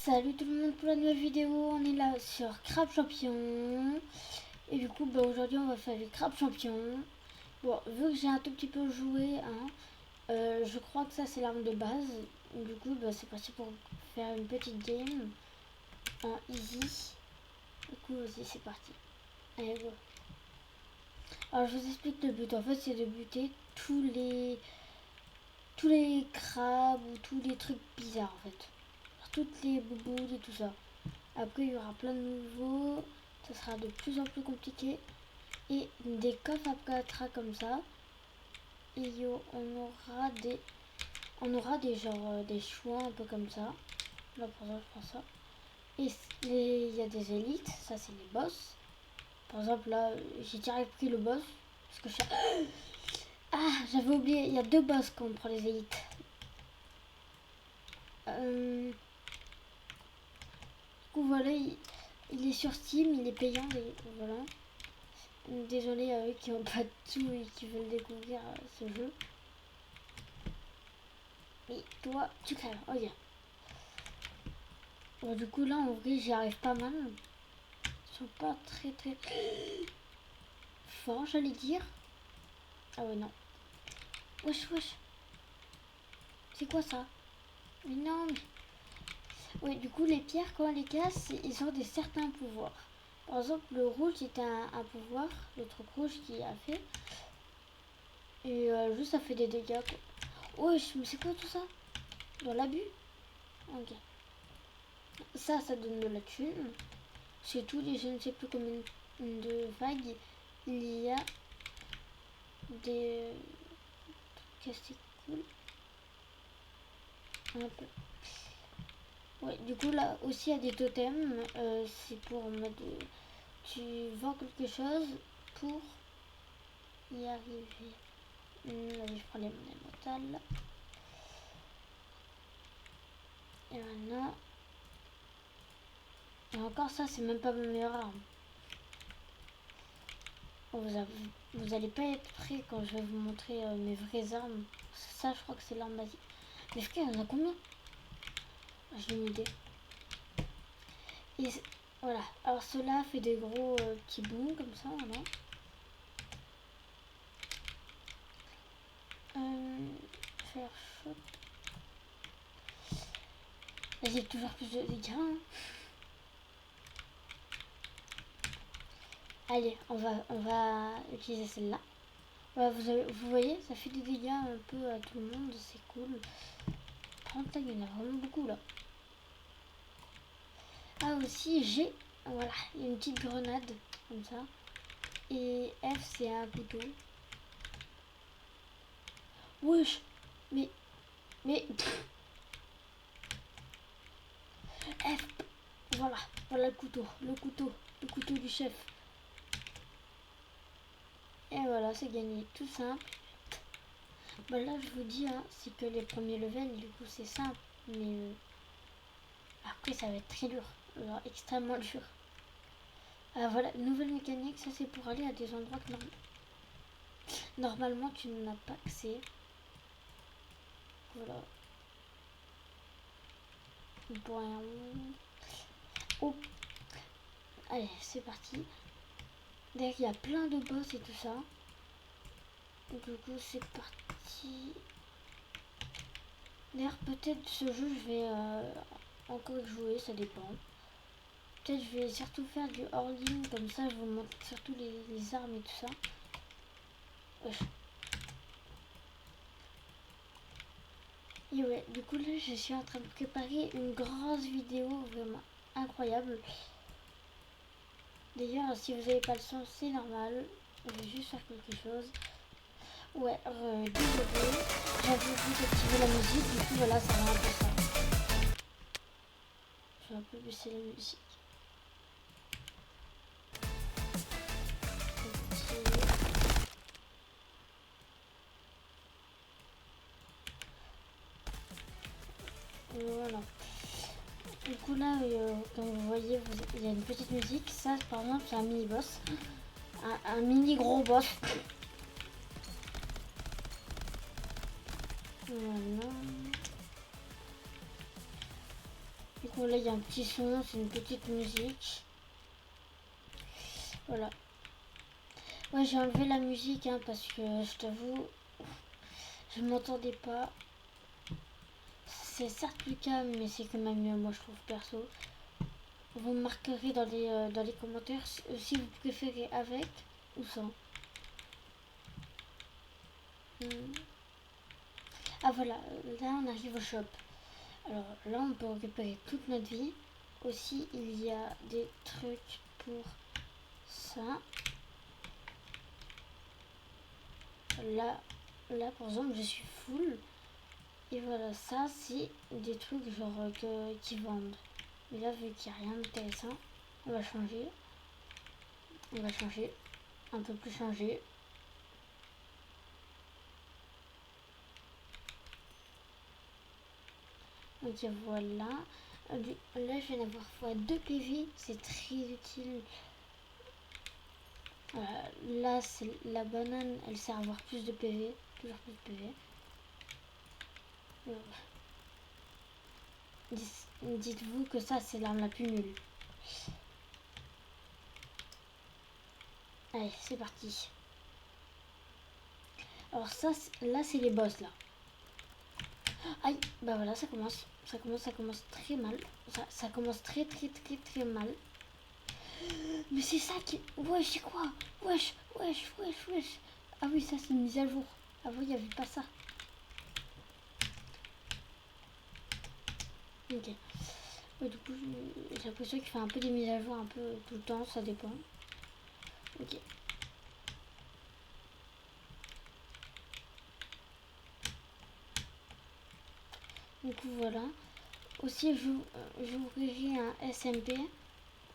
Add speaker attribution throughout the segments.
Speaker 1: Salut tout le monde pour la nouvelle vidéo, on est là sur Crabe Champion. Et du coup aujourd'hui on va faire du Crabe Champion. Bon, vu que j'ai un tout petit peu joué, je crois que ça c'est l'arme de base. Du coup c'est parti pour faire une petite game en easy. Du coup vas-y c'est parti. Allez go. Alors je vous explique le but, en fait c'est de buter tous les crabes ou tous les trucs bizarres en fait. Toutes les bouboules et tout ça. Après, il y aura plein de nouveaux. Ça sera de plus en plus compliqué. Et des coffres apparaîtra comme ça. Et on aura des genre des choix un peu comme ça. Là, pour ça, je prends ça. Et il y a des élites. Ça, c'est les boss. Par exemple, là, j'ai direct pris le boss. Parce que ah, j'avais oublié. Il y a deux boss quand on prend les élites. Du coup, voilà. Il est sur Steam. Il est payant. Et voilà. Désolé à eux qui n'ont pas de tout et qui veulent découvrir ce jeu. Et toi, tu crèves. Oh yeah. Bon, du coup, là, en vrai, j'y arrive pas mal. Ils sont pas très forts, j'allais dire. Ah ouais, non. Wesh, wesh. C'est quoi ça? Mais non, mais... Ouais, du coup, les pierres, quand on les casse, ils ont des certains pouvoirs. Par exemple, le rouge, c'était un pouvoir. Le truc rouge qui a fait. Et juste, ça fait des dégâts, quoi. Wesh, mais c'est quoi tout ça? Dans l'abus? Ok. Ça donne de la thune. C'est tout, les je ne sais plus combien de vagues il y a des c'est cool. Un peu. Ouais, du coup là aussi il y a des totems. C'est pour mettre. Tu vends quelque chose pour y arriver. Allez, je prends les monnaies mentales. Et maintenant. Et encore ça, c'est même pas ma meilleure arme. Oh, vous allez pas être prêts quand je vais vous montrer mes vraies armes. Ça, je crois que c'est l'arme basique. Mais frère, il y en a combien? J'ai une idée. Et voilà. Alors cela fait des gros petits booms comme ça, voilà. Faire shot. Vas-y, toujours plus de dégâts. Allez, on va utiliser celle-là. Voilà, vous voyez, ça fait des dégâts un peu à tout le monde, c'est cool. Par contre, là, il y en a vraiment beaucoup là. Ah aussi, voilà, il y a une petite grenade comme ça. Et F, c'est un couteau. Wesh, mais F, voilà le couteau du chef. Et voilà, c'est gagné, tout simple. Bah là, je vous dis, c'est que les premiers levels, du coup, c'est simple. Mais après, ça va être très dur, genre extrêmement dur. Voilà, nouvelle mécanique, ça c'est pour aller à des endroits que normalement tu n'as pas accès. Voilà. Bon. Oh. Allez, c'est parti. D'ailleurs, il y a plein de boss et tout ça. Du coup, c'est parti. D'ailleurs, peut-être ce jeu, je vais encore jouer, ça dépend. Peut-être je vais surtout faire du hors-ligne, comme ça je vous montre surtout les armes et tout ça. Wesh. Et ouais, du coup là je suis en train de préparer une grosse vidéo vraiment incroyable. D'ailleurs si vous n'avez pas le son c'est normal, je vais juste faire quelque chose. Ouais, désolé, j'avais oublié d'activer la musique, du coup voilà ça va un peu ça. Je vais un peu baisser la musique. Voilà. Du coup là, comme vous voyez, il y a une petite musique. Ça, par exemple, c'est un mini boss, un mini gros boss. Voilà. Du coup Bon, là, il y a un petit son, c'est une petite musique. Voilà. Ouais, j'ai enlevé la musique hein, parce que je t'avoue, je m'entendais pas. C'est certes plus calme, mais c'est quand même mieux, moi je trouve perso. Vous me marquerez dans les commentaires si vous préférez avec ou sans. Ah voilà, là on arrive au shop. Alors là on peut récupérer toute notre vie. Aussi il y a des trucs pour ça. Là par exemple je suis full. Et voilà, ça c'est des trucs genre qui vendent. Mais là vu qu'il n'y a rien d'intéressant, on va changer. On va changer. Un peu plus changer. Ok voilà. Là je viens d'avoir x2 PV. C'est très utile. Là c'est la banane. Elle sert à avoir plus de PV. Toujours plus de PV. Dites-vous que ça c'est l'arme la plus nulle. Allez c'est parti. Alors ça là c'est les boss là. Aïe, bah voilà, ça commence très mal. Ça commence très mal. Mais c'est ça qui... Wesh, c'est quoi? Wesh. Ah oui, ça c'est une mise à jour. Avant, il n'y avait pas ça. Ok. Ouais, du coup, j'ai l'impression qu'il fait un peu des mises à jour, un peu tout le temps, ça dépend. Ok. Du coup, voilà. Aussi, j'ouvrirai un SMP.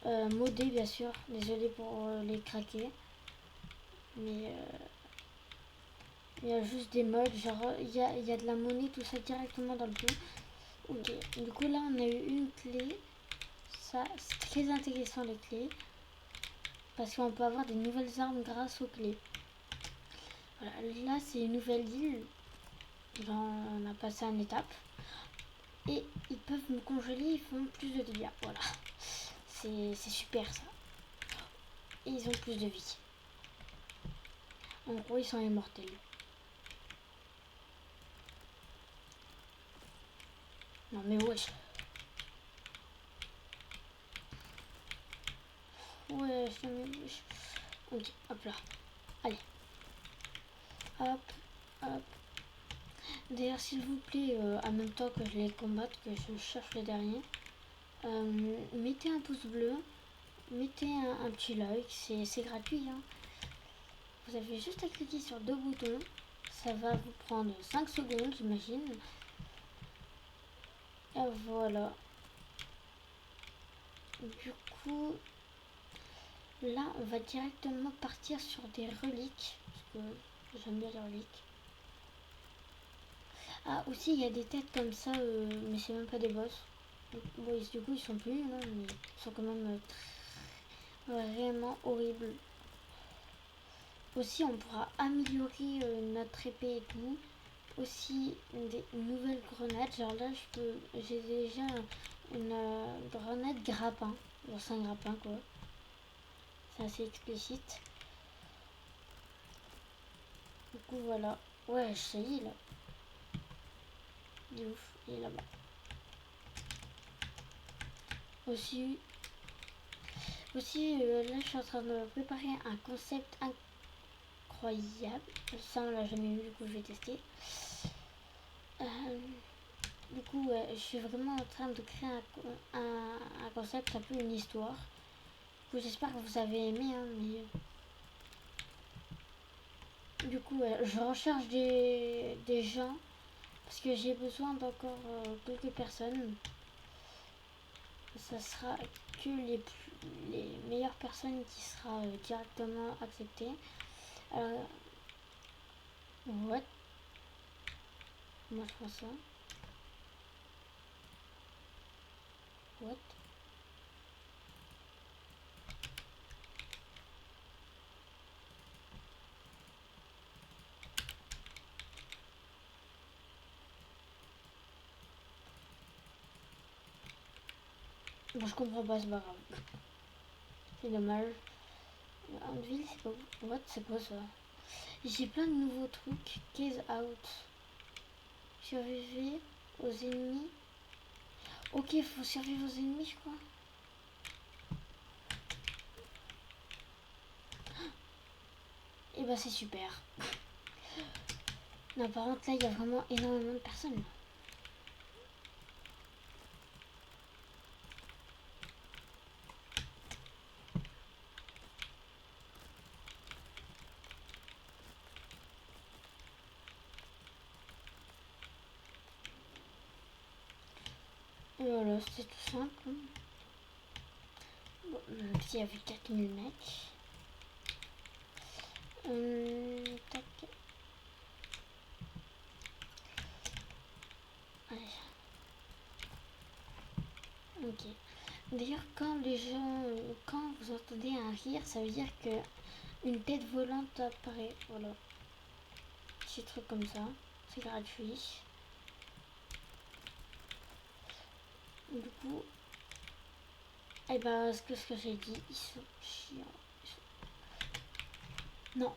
Speaker 1: Modé, bien sûr. Désolé pour les craquer. Mais il y a juste des modes, genre il y a de la monnaie, tout ça directement dans le jeu. Ok, du coup là on a eu une clé. Ça, c'est très intéressant les clés. Parce qu'on peut avoir des nouvelles armes grâce aux clés. Voilà, là c'est une nouvelle île. Genre, on a passé une étape. Et ils peuvent me congeler, ils font plus de dégâts. Voilà. C'est super ça. Et ils ont plus de vie. En gros, ils sont immortels. Non mais wesh. Wesh, non mais wesh. Ok, hop là. Allez. Hop, hop. D'ailleurs, s'il vous plaît, en même temps que je les combatte, que je cherche le dernier, mettez un pouce bleu, mettez un petit like, c'est gratuit. Hein. Vous avez juste à cliquer sur deux boutons, ça va vous prendre 5 secondes, j'imagine. Et voilà. Du coup, là, on va directement partir sur des reliques, parce que j'aime bien les reliques. Ah, aussi, il y a des têtes comme ça, mais c'est même pas des boss. Bon, du coup, ils sont plus, non, mais ils sont quand même vraiment horribles. Aussi, on pourra améliorer notre épée et tout. Aussi, des nouvelles grenades. Genre là, j'ai déjà une grenade grappin. Genre, c'est un grappin, quoi. C'est assez explicite. Du coup, voilà. Ouais, ça y est, là. Il est ouf, il est là-bas. Aussi, là, je suis en train de préparer un concept incroyable. Ça, on l'a jamais vu, du coup, je vais tester. Du coup, je suis vraiment en train de créer un concept, un peu une histoire. Du coup, j'espère que vous avez aimé, hein, mais... Du coup, je recherche des gens parce que j'ai besoin d'encore quelques personnes. Ça sera que les meilleures personnes qui sera directement acceptées. What? Moi je pense ça. What? Bon, je comprends pas, c'est pas grave. C'est dommage. En ville, c'est pas... What, c'est quoi ça? J'ai plein de nouveaux trucs. Case out. Survivre aux ennemis. Ok, faut survivre aux ennemis, je crois. Et bah c'est super. Non, par contre, là, il y a vraiment énormément de personnes. Et voilà, c'était tout simple. Bon, même s'il y avait 4000 mecs. Tac. Allez. Ok. D'ailleurs, quand les gens, quand vous entendez un rire, ça veut dire que une tête volante apparaît. Voilà. Petit truc comme ça. C'est gratuit. Du coup, et ben, ce que j'ai dit, ils sont chiants. Non.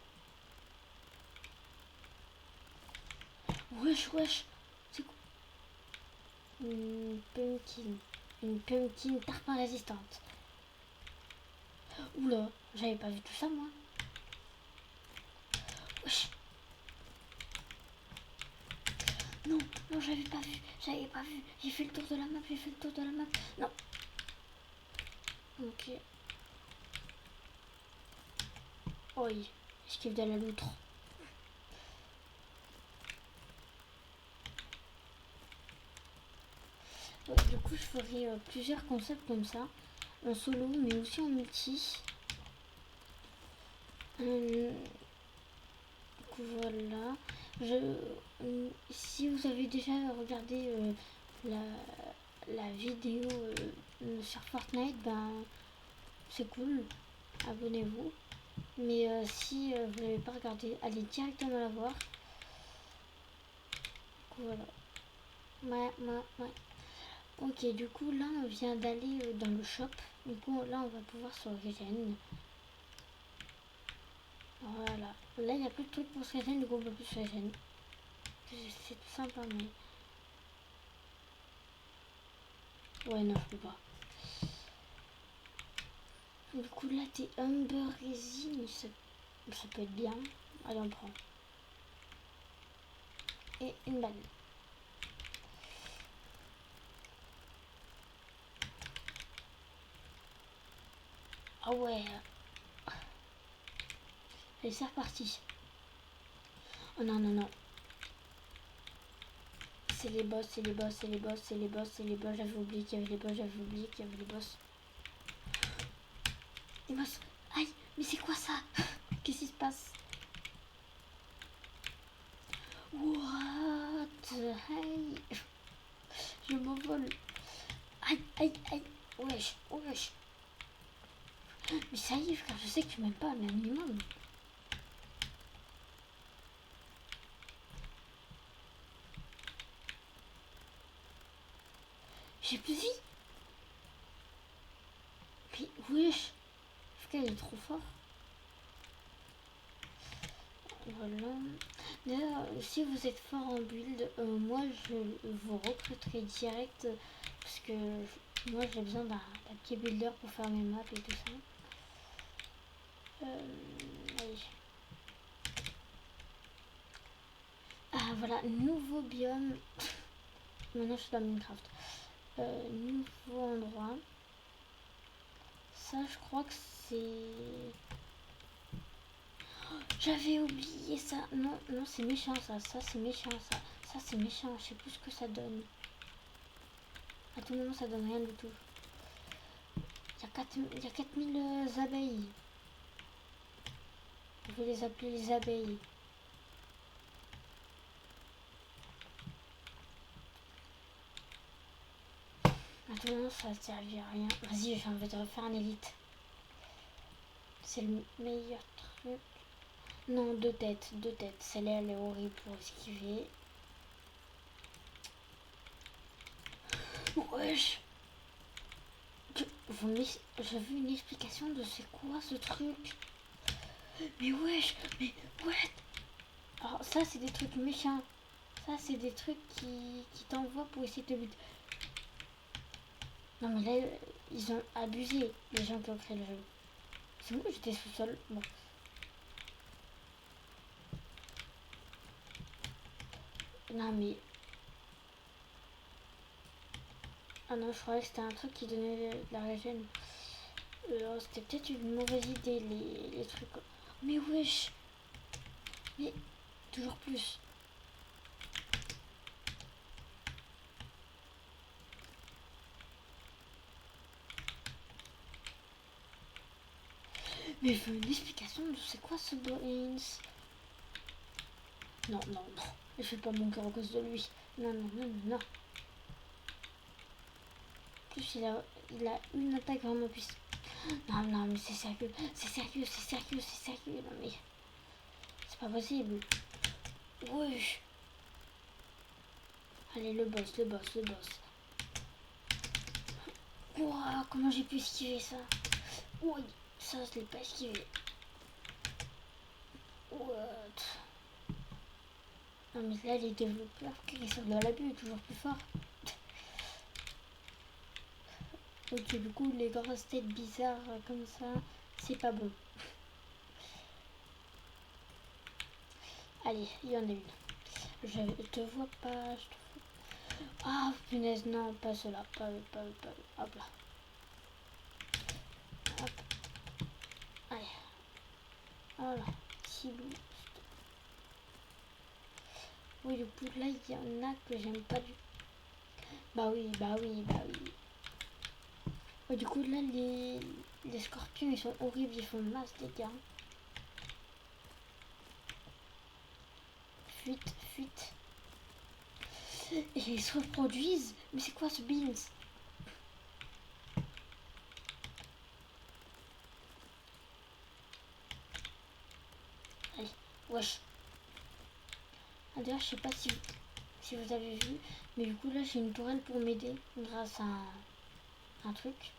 Speaker 1: Wesh, wesh. C'est quoi? Une pumpkin. Une pumpkin tarpin résistante. Oula, j'avais pas vu tout ça, moi. Wesh. Non, non, j'avais pas vu. J'avais pas vu. J'ai fait le tour de la map. J'ai fait le tour de la map. Non. Ok. Oi. Esquive de la loutre. Ouais, du coup, je ferai plusieurs concepts comme ça. En solo, mais aussi en multi. Du coup, voilà. Si vous avez déjà regardé la vidéo sur Fortnite, ben c'est cool. Abonnez-vous. Mais si vous n'avez pas regardé, allez directement la voir. Du coup, voilà. Ouais. Ok, du coup, là, on vient d'aller dans le shop. Du coup, là, on va pouvoir se régénérer. Voilà. Là, il n'y a plus de trucs pour se régénérer, du coup, on peut plus se régénérer. C'est tout simple, mais... Ouais, non, je peux pas. Du coup, là, t'es Humber Resin, ça peut être bien. Allez, on prend. Et une balle. Ah ouais. Allez, c'est reparti. Oh non, non, non. C'est les boss, c'est les boss, c'est les boss, c'est les boss, c'est les boss. J'avais oublié qu'il y avait les boss, j'avais oublié qu'il y avait les boss. Les boss. Aïe, mais c'est quoi ça? Qu'est-ce qui se passe? What? Hey. Je m'envole. Aïe, aïe, aïe. Wesh, wesh. Mais ça y est, frère, je sais que tu m'aimes pas un minimum. J'ai plus de vie. Mais wesh. Frère, il est trop fort. Voilà. D'ailleurs, si vous êtes fort en build, moi je vous recruterai direct parce que moi j'ai besoin d'un petit builder pour faire mes maps et tout ça. Allez. Ah voilà, nouveau biome. Maintenant je suis dans Minecraft. Nouveau endroit. Ça je crois que c'est... J'avais oublié ça. Non, non, c'est méchant ça. Ça c'est méchant ça. Ça c'est méchant. Je sais plus ce que ça donne. À tout moment ça donne rien du tout. Il y a 4000 abeilles. Je vais les appeler les abeilles. À tout moment ça ne servir à rien. Vas-y, j'ai envie de refaire un élite. C'est le meilleur truc. Non, deux têtes, deux têtes. Celle-là elle est horrible pour esquiver. Wesh. je veux une explication de c'est quoi ce truc. Mais wesh, mais what? Alors ça c'est des trucs méchants. Ça c'est des trucs qui t'envoient pour essayer de te buter. Non mais là, ils ont abusé, les gens qui ont créé le jeu. C'est bon, j'étais sous-sol. Bon. Non mais... Ah non, je croyais que c'était un truc qui donnait de la régène. C'était peut-être une mauvaise idée, les trucs. Mais wesh. Mais toujours plus. Mais je veux une explication de c'est quoi ce Boins. Non, non, non. Je vais pas mon cœur à cause de lui. Non, non, non, non, non. En plus, il a une attaque vraiment puissante. Non, non, mais c'est sérieux. C'est sérieux, c'est sérieux, c'est sérieux. Non, mais... C'est pas possible. Oui. Allez, le boss, le boss, le boss. Ouah, comment j'ai pu esquiver ça? Oui, ça, je l'ai pas esquivé. What? Non, mais là, les développeurs qui sont dans l'abus, toujours plus fort. Ok, du coup, les grosses têtes bizarres comme ça, c'est pas bon. Allez, il y en a une. Je te vois pas, je te vois. Ah, punaise, non, pas cela, pas eux, pas eux, pas eux. Hop là. Hop. Allez. Voilà. Si boost. Oui, du coup, là, il y en a que j'aime pas du tout. Bah oui, bah oui, bah oui. Ouais, du coup, là, les scorpions, ils sont horribles, ils font masse, les gars. Fuite, fuite. Et ils se reproduisent. Mais c'est quoi ce beans? Allez, wesh. Ah, d'ailleurs, je sais pas si vous avez vu, mais du coup, là, j'ai une tourelle pour m'aider grâce à un truc.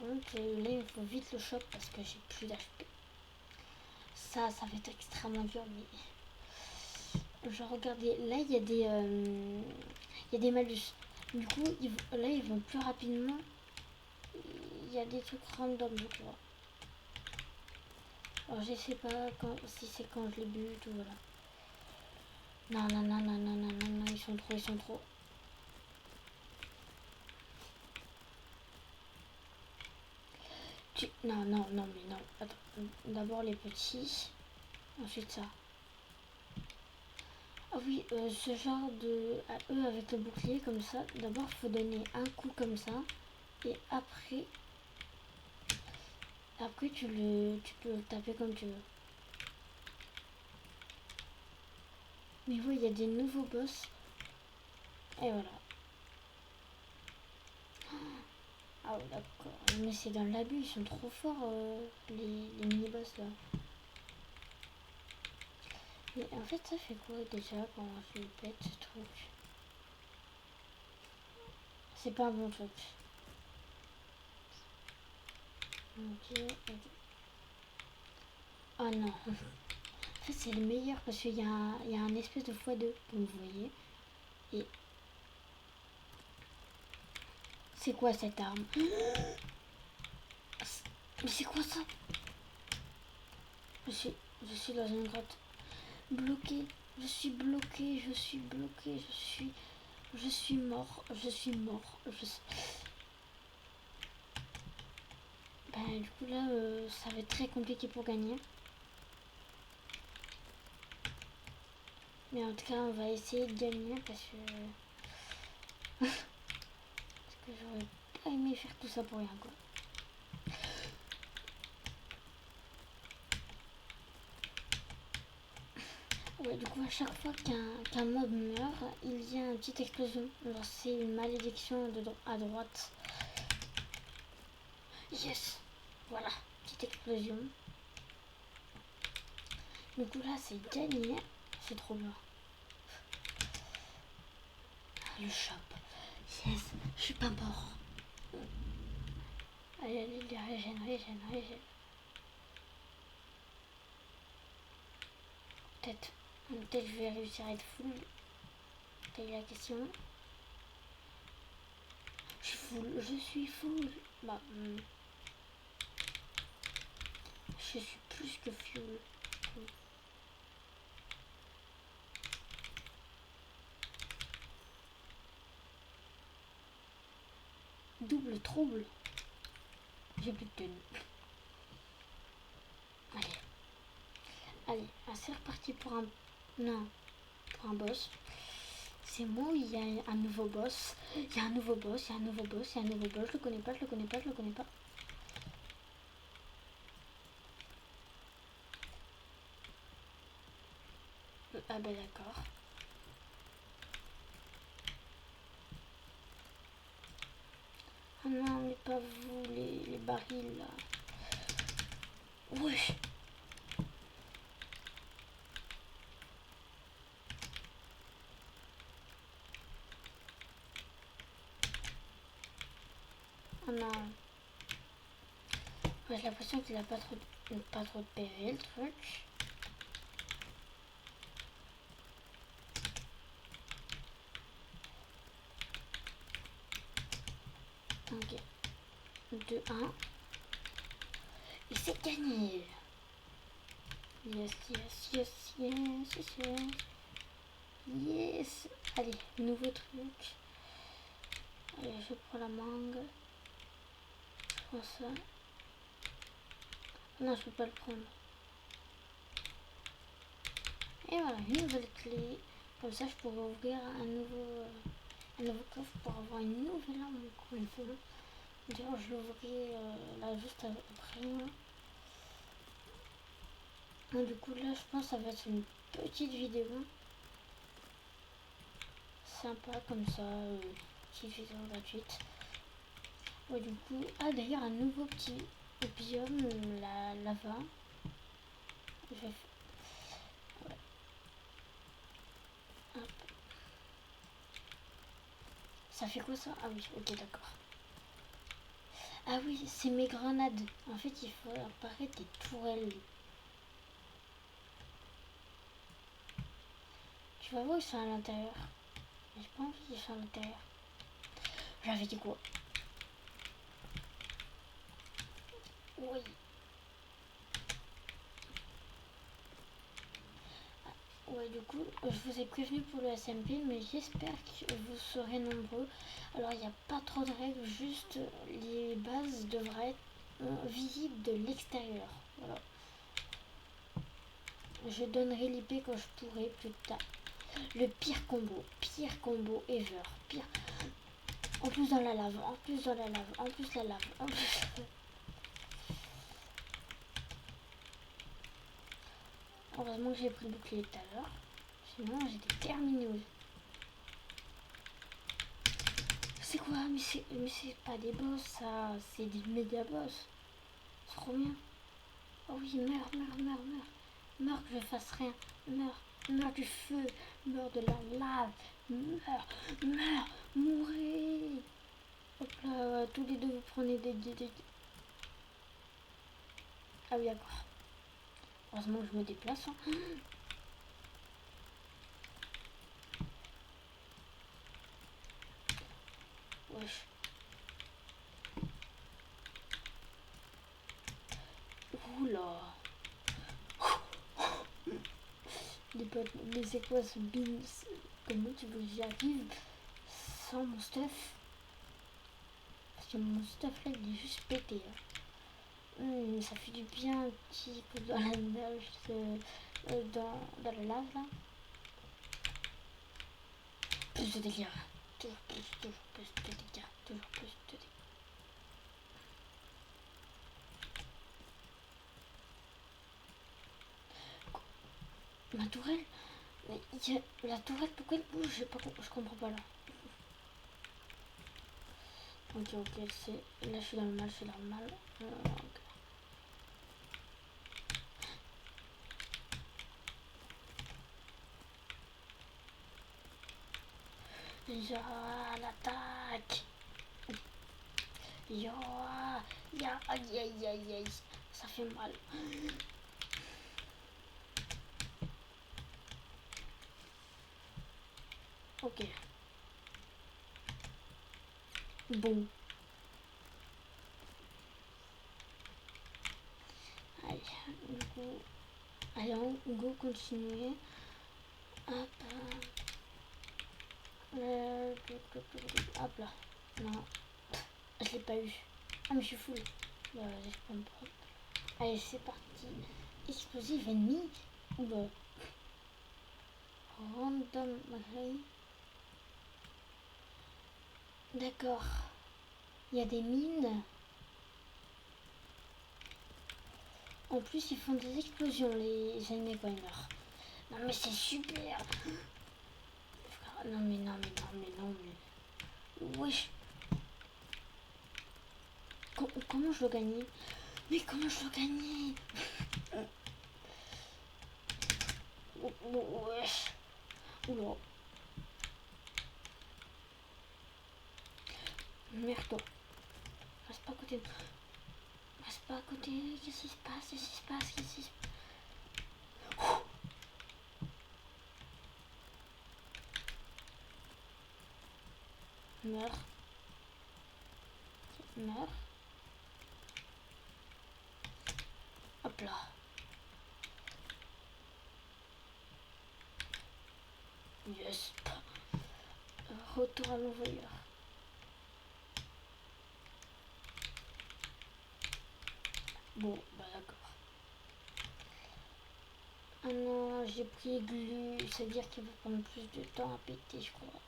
Speaker 1: Donc là, il faut vite le choc parce que j'ai plus d'HP. Ça va être extrêmement dur, mais... Genre, regardez, là, il y a des malus. Du coup, là, ils vont plus rapidement. Il y a des trucs random, je crois. Alors, je sais pas si c'est quand je les bute ou voilà. Non, non, non, non, non, non, non, non, ils sont trop, ils sont trop. Non, non, non, mais non. Attends. D'abord les petits. Ensuite ça. Ah oui, ce genre de... À eux avec le bouclier comme ça. D'abord, faut donner un coup comme ça. Et après... Après, tu peux le taper comme tu veux. Mais oui, il y a des nouveaux boss. Et voilà. Ah ouais, d'accord. Mais c'est dans l'abus, ils sont trop forts, les mini-boss là. Mais en fait, ça fait quoi déjà quand je le pète ce truc? C'est pas un bon truc. Ok, ok. Oh non. En fait, c'est le meilleur parce qu'il y a un espèce de x2, comme vous voyez. Et c'est quoi cette arme? Mais c'est quoi ça? Je suis dans une grotte. Bloqué. Je suis bloqué. Je suis bloqué. Je suis mort. Je suis mort. Ben, du coup, là, ça va être très compliqué pour gagner. Mais en tout cas, on va essayer de gagner parce que j'aurais pas aimé faire tout ça pour rien, quoi. Ouais, du coup, à chaque fois qu'un mob meurt, il y a une petite explosion. Genre, c'est une malédiction à droite. Yes! Voilà, petite explosion. Du coup, là, c'est gagné. C'est trop bien. Le shop. Yes, je suis pas mort. régène. Peut-être je vais réussir à être full. Quelle est la question? Je suis full. Bah, je suis plus que full. Double trouble. J'ai plus de tenue. Allez, c'est reparti pour un... Non, pour un boss. C'est moi où il y a un nouveau boss. Il y a un nouveau boss. Je le connais pas. Ah ben d'accord. Ah non, mais pas vous, les barils là. Wesh. Ah non. Ouais, j'ai l'impression qu'il a pas trop de PV le truc. Ok. 2-1. Et c'est gagné. Yes. Allez, nouveau truc. Allez, je prends la mangue. Je prends ça. Non, je peux pas le prendre. Et voilà, une nouvelle clé. Comme ça, je pourrais ouvrir un nouveau coffre pour avoir une nouvelle arme encore une fois. D'ailleurs, je l'ouvrirai là juste après. Donc, du coup, là, je pense que ça va être une petite vidéo. Sympa comme ça. Petite vidéo gratuite. Ouais, du coup, d'ailleurs, un nouveau petit biome, la lava. Je vais ouais. Hop. Ça fait quoi ça? Ah oui, ok, d'accord. Ah oui, c'est mes grenades. En fait, il faut apparaître des tourelles. Tu vas voir, ils sont à l'intérieur. Je pense qu'ils sont à l'intérieur. J'avais dit quoi? Oui. Ouais, du coup, je vous ai prévenu pour le SMP, mais j'espère que vous serez nombreux. Alors, il n'y a pas trop de règles, juste les bases devraient être visibles de l'extérieur. Voilà. Je donnerai l'IP quand je pourrai plus tard. Le pire combo ever. Pire. En plus dans la lave, en plus la lave. Heureusement que j'ai pris le bouclier tout à l'heure. Sinon j'étais terminée. C'est quoi? Mais c'est pas des boss ça, c'est des méga boss. C'est trop bien. Oh oui, meurs. Meurs que je fasse rien. Meurs du feu. Meurs de la lave. Meurs. Mourez. Hop là, tous les deux vous prenez des... Ah oui, d'accord. Heureusement que je me déplace. Hein. Wesh. Oula. Les potes, mais c'est quoi ce bin? Comment tu veux que j'y arrive sans mon stuff? Parce que mon stuff là il est juste pété. Ça fait du bien un petit coup dans la nage, dans la lave là. Plus de dégâts. Toujours plus de dégâts. Toujours plus de dégâts. Ma tourelle? Mais la tourelle, pourquoi elle bouge? Je comprends pas là. Ok, c'est... Là je suis dans le mal, Okay. Ya, l'attaque. Ya, Aïe, aïe, aïe, aïe. Ça fait mal. Ok. Bon. Allez, du coup... Allez, on go continuer. Hop. Hop là. Non. Je l'ai pas eu. Ah mais je suis full. Bah vas-y, je peux me prendre. Allez, c'est parti. Explosive ennemi. Ou bah... Random array. D'accord. Il y a des mines. En plus, ils font des explosions, les ennemis quand ils meurent. Non mais c'est super. Non mais non mais non mais non mais... Wesh. Comment je dois gagner? Mais comment je dois gagner? Wesh. Oula. Merde. Reste pas à côté. Reste pas à côté. Qu'est-ce qui se passe? Qu'est-ce qui se passe? Qu'est-ce qui se passe? Meurs. Meurs. Hop là. Yes. Retour à l'envoyeur. Bon, bah d'accord. Ah non, j'ai pris glu. C'est-à-dire qu'il va prendre plus de temps à péter, je crois.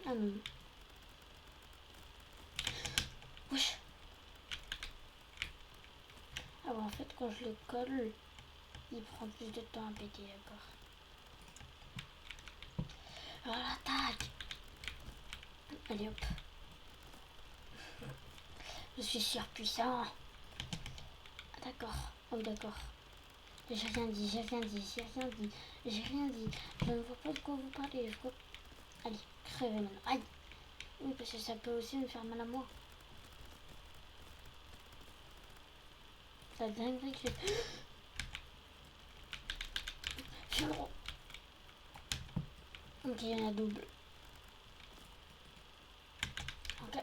Speaker 1: Ah non. Wesh. Ah ouais, en fait, quand je le colle, il prend plus de temps à péter, d'accord. Alors, l'attaque. Allez hop. Je suis surpuissant. Ah, d'accord. Oh d'accord. J'ai rien dit, j'ai rien dit, j'ai rien dit. J'ai rien dit. Je ne vois pas de quoi vous parlez. Je vois... Allez, crevez maintenant. Aïe. Oui, parce que ça peut aussi me faire mal à moi. La dinguerie que j'ai... Ok, il y en a double. Ok.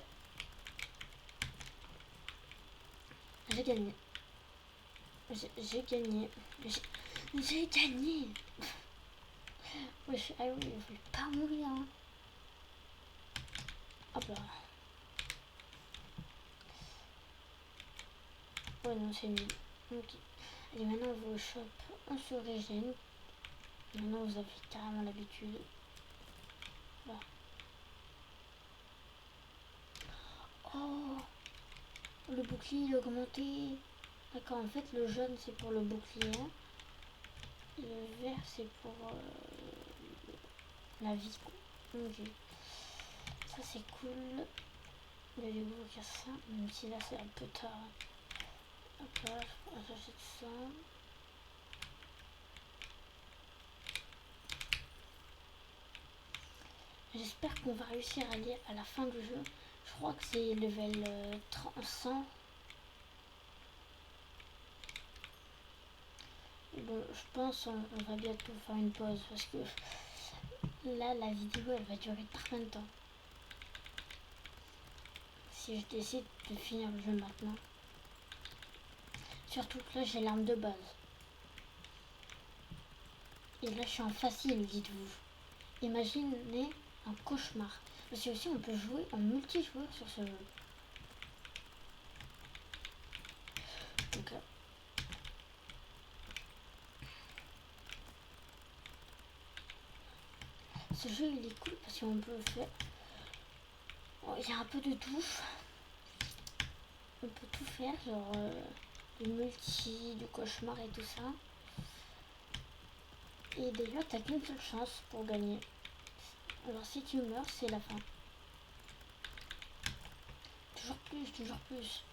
Speaker 1: J'ai gagné. J'ai gagné. J'ai gagné. Wesh, ah oui, il faut pas mourir. Hein. Hop là. Ouais, non, c'est nul. Ok. Allez, maintenant on va au shop. On se régène. Maintenant vous avez carrément l'habitude. Voilà. Oh, le bouclier il est augmenté. D'accord, en fait le jaune c'est pour le bouclier. Et le vert c'est pour la vie. Ok. Ça c'est cool. Je vais ouvrir ça, même si là c'est un peu tard. Hop là, j'achète ça. J'espère qu'on va réussir à aller à la fin du jeu. Je crois que c'est level 100. Bon, je pense on va bientôt faire une pause parce que là la vidéo elle va durer très longtemps. Si je décide de finir le jeu maintenant. Surtout que là j'ai l'arme de base. Et là je suis en facile, dites-vous. Imaginez un cauchemar. Parce que aussi on peut jouer en multijoueur sur ce jeu. Donc ce jeu il est cool parce qu'on peut faire... Il y a un peu de tout. On peut tout faire, genre du multi, du cauchemar et tout ça. Et d'ailleurs, t'as qu'une seule chance pour gagner. Alors si tu meurs, c'est la fin. Toujours plus, toujours plus.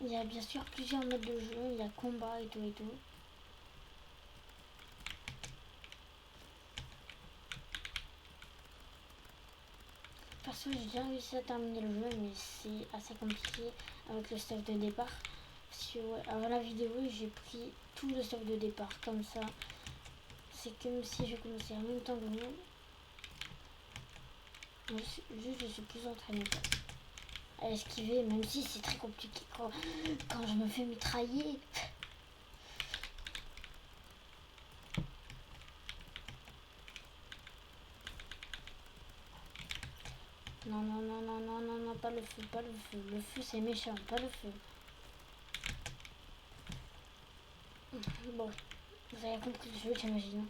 Speaker 1: Il y a bien sûr plusieurs modes de jeu, il y a combat et tout et tout. perso, j'ai déjà réussi à terminer le jeu, mais c'est assez compliqué avec le stuff de départ. Parce que ouais, avant la vidéo, j'ai pris tout le stuff de départ comme ça. C'est comme si je commençais en même temps que vous. Juste, je suis plus entraînée à esquiver, même si c'est très compliqué quand je me fais mitrailler. Non, non, non, non, non, non, non, pas le feu, pas le feu. Le feu, c'est méchant, pas le feu. Bon, vous avez compris le jeu, j'imagine.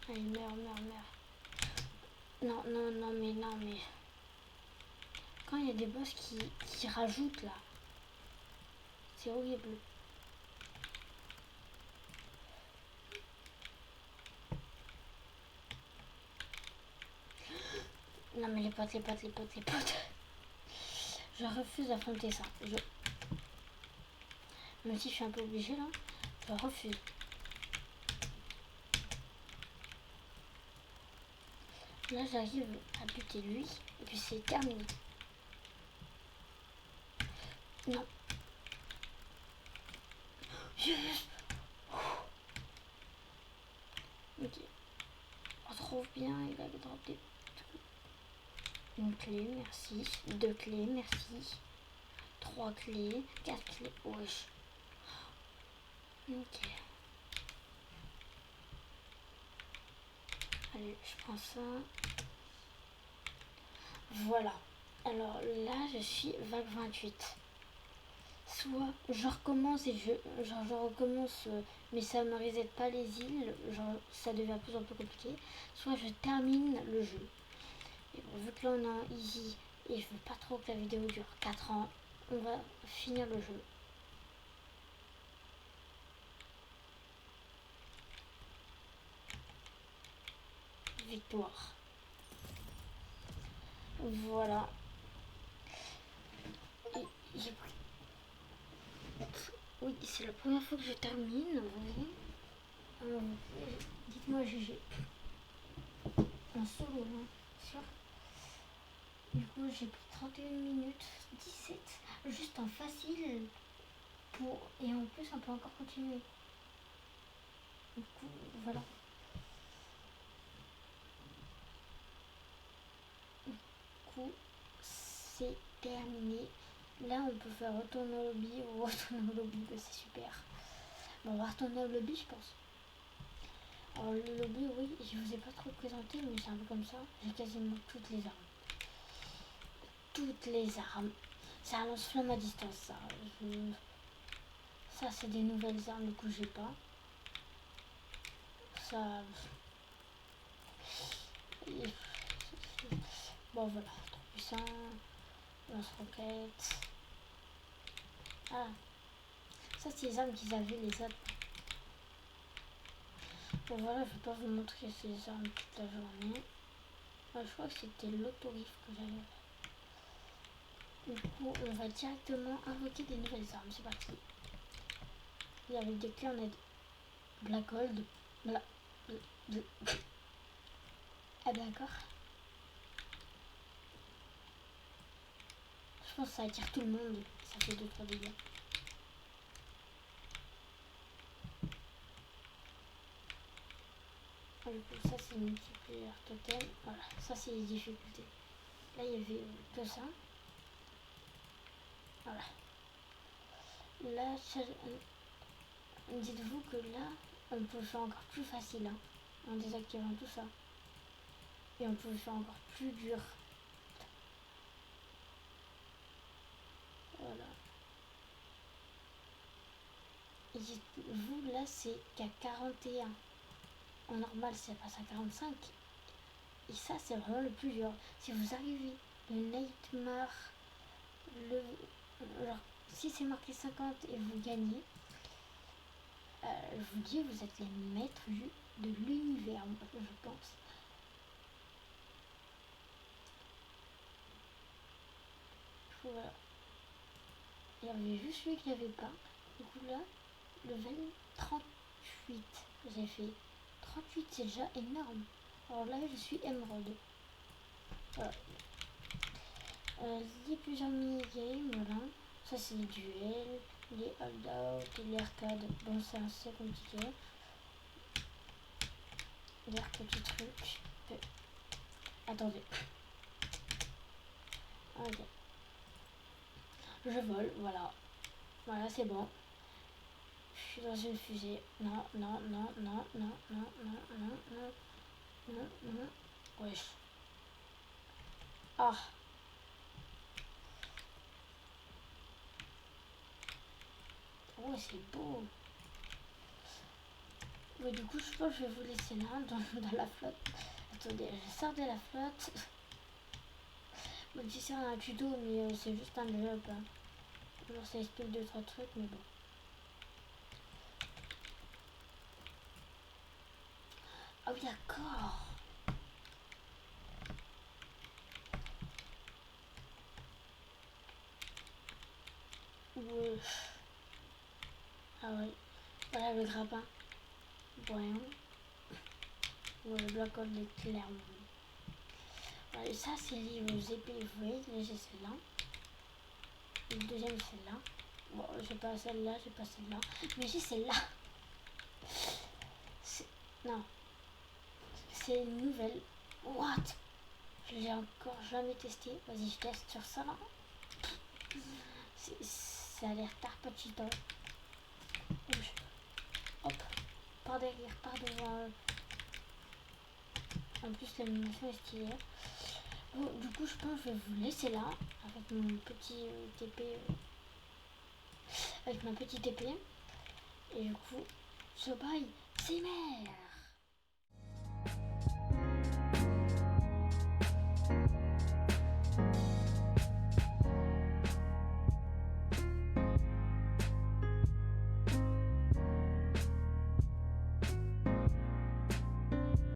Speaker 1: Allez, meurs, meurs, meurs. Non, non, non, mais non, mais... Quand il y a des boss qui rajoutent, là, c'est horrible. Non, mais les potes, les potes, les potes, les potes. Je refuse d'affronter ça. Même si je suis un peu obligée, là, je refuse. Là, j'arrive à buter lui, et puis c'est terminé. Non. Yes. Ok. On trouve bien, il a droppé une clé, merci. 2 clés, merci. 3 clés, 4 clés. Wesh. Ok. Allez, je prends ça. Voilà. Alors là, je suis vague 28. Soit je recommence et je recommence, mais ça me reset pas les îles, genre ça devient de plus en plus compliqué. Soit je termine le jeu. Et bon, vu que là on a un easy et je veux pas trop que la vidéo dure 4 ans, on va finir le jeu. Victoire. Voilà. J'ai pris. Oui, c'est la première fois que je termine. Oui. Dites-moi GG. En solo, hein, sûr. Du coup, j'ai pris 31 minutes, 17, juste en facile. Et en plus, on peut encore continuer. Du coup, voilà. Du coup, c'est terminé. Là, on peut faire retourner au lobby ou retourner au lobby, c'est super. Bon, on va retourner au lobby, je pense. Alors, le lobby, oui, je vous ai pas trop présenté, mais c'est un peu comme ça. J'ai quasiment toutes les armes. Toutes les armes. C'est un lance-flamme à distance, ça. Ça, c'est des nouvelles armes, du coup, j'ai pas. Ça. Bon, voilà. Trop puissant. Lance-roquette. Ah. Ça, c'est les armes qu'ils avaient, les autres. Bon, voilà, je vais pas vous montrer ces armes toute la journée. Je crois que c'était l'autorif que j'avais. Du coup, on va directement invoquer des nouvelles armes. C'est parti. Il y avait des clés en aide. Black Gold. Ah d'accord. Je pense que ça attire tout le monde. Ça fait 2-3 dégâts. Du coup, ça c'est multiplier totem. Voilà, ça c'est les difficultés. Là, il y avait que ça. Voilà. Là, dites-vous que là, on peut faire encore plus facile, hein, en désactivant tout ça. Et on peut faire encore plus dur. Voilà. Et dites-vous, là, c'est qu'à 41. En normal, ça passe à 45. Et ça, c'est vraiment le plus dur. Si vous arrivez le Nightmare, genre, si c'est marqué 50 et vous gagnez, je vous dis, vous êtes les maîtres de l'univers, je pense. Voilà. Il y avait juste lui qu'il n'y avait pas. Du coup là, level 38, j'ai fait. 38, c'est déjà énorme. Alors là, je suis émeraude. Voilà. Il y a plusieurs mini-games, voilà. Ça, c'est les duels, les hold-out et les arcades. Bon, c'est assez compliqué. Lire petit truc. Attendez. Ok. Je vole, voilà. Voilà, c'est bon. Je suis dans une fusée. Non, non, non, non, non, non, non, non, non, non, non. Wesh. Ah. Oh, c'est beau. Mais du coup, je pense que je vais vous laisser là, dans la flotte. Attendez, je sors de la flotte. Même si c'est un tuto, mais c'est juste un job. Hein. Alors, ça explique 2-3 trucs, mais bon. Ah oui, d'accord. Ouais. Ah oui. Voilà le grappin. Voyons. Ouais, le bloc of l'éclair. Et ça, c'est lié aux épées. Vous voyez, là, j'ai celle-là. Le deuxième, celle-là. Bon, j'ai pas celle-là, j'ai pas celle-là. Mais j'ai celle-là. Non. C'est une nouvelle. What? Je l'ai encore jamais testé. Vas-y, je teste sur ça, là. Ça a l'air tarpachito. Hop. Par derrière, par devant. En plus, l'animation est stylée. Bon, du coup, je pense que je vais vous laisser là. Avec mon petit TP. Avec ma petite épée. Et du coup, so bye, c'est merde.